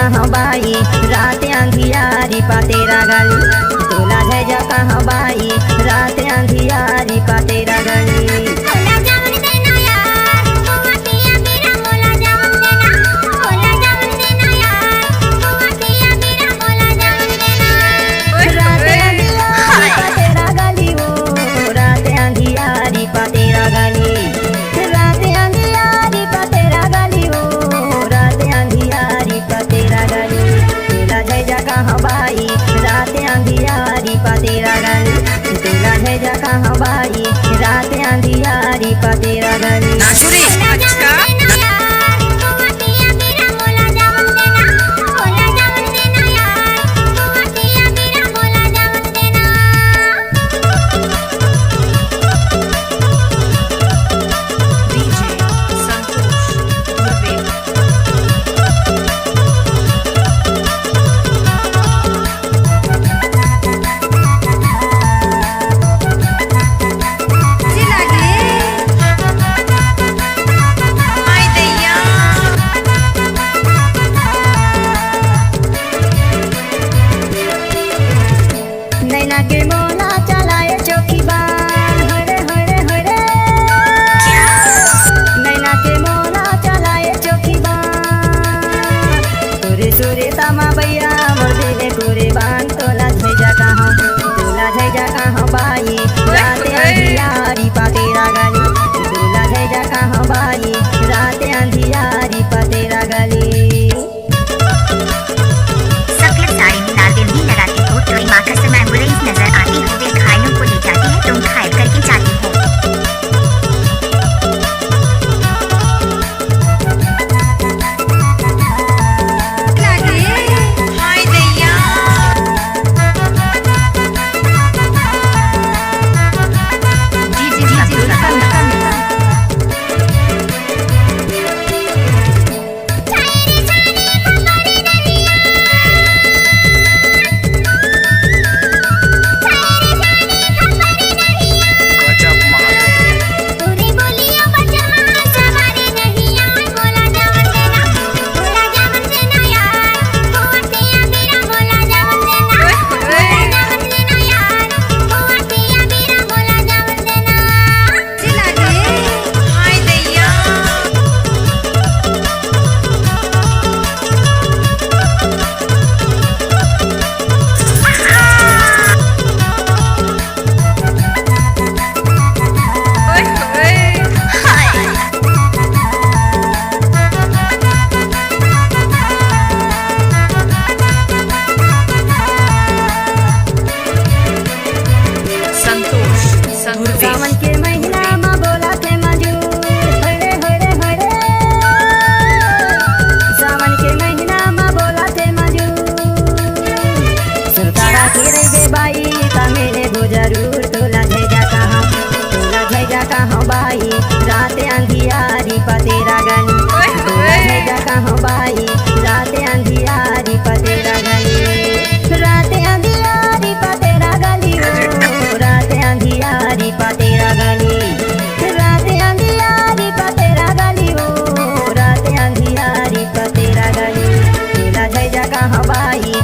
कहाँ बाई रात अंधियारी पा तेरा गली तोला झैजा कहाँ बाई रात अंधियारी पा तेरा गली कहाँ बाई रात अंधियारी पा तेरा गली नाचुरी अच्छा नैना के मोला चलाए चौकी बार हरे हरे हरे नैना के मोला चलाए चौकी बार तोरे तोरे तामा भैया मर्दे कोरे बान तोला झैजा कहाँ बाई रात अंधियारी पा तेरा गली तोला झैजा कहाँ बाई रात अंधियारी पा तेरा गली माँ का समय एम्बुलेंस नजर आती है वे घायलों को ले जाती है तुम घायल करके जाती हो सावन के महीना में बोला थे मजूर हरे हरे हरे सावन के महीना में बोला थे मजूर सुरतारा की रही बे बाई ता मेरे गो जरूर तोला झैजा कहाँ बाई रात अंधियारी पा तेरा गली तोला झैजा कहाँ बाई रात अंधियारी पा तेरा गली रात अंधियारी पा तेरा गली रात अंधियारी पा तेरा गली रात अंधियारी पा तेरा गली रात अंधियारी पा तेरा गली तोला झैजा कहाँ बाई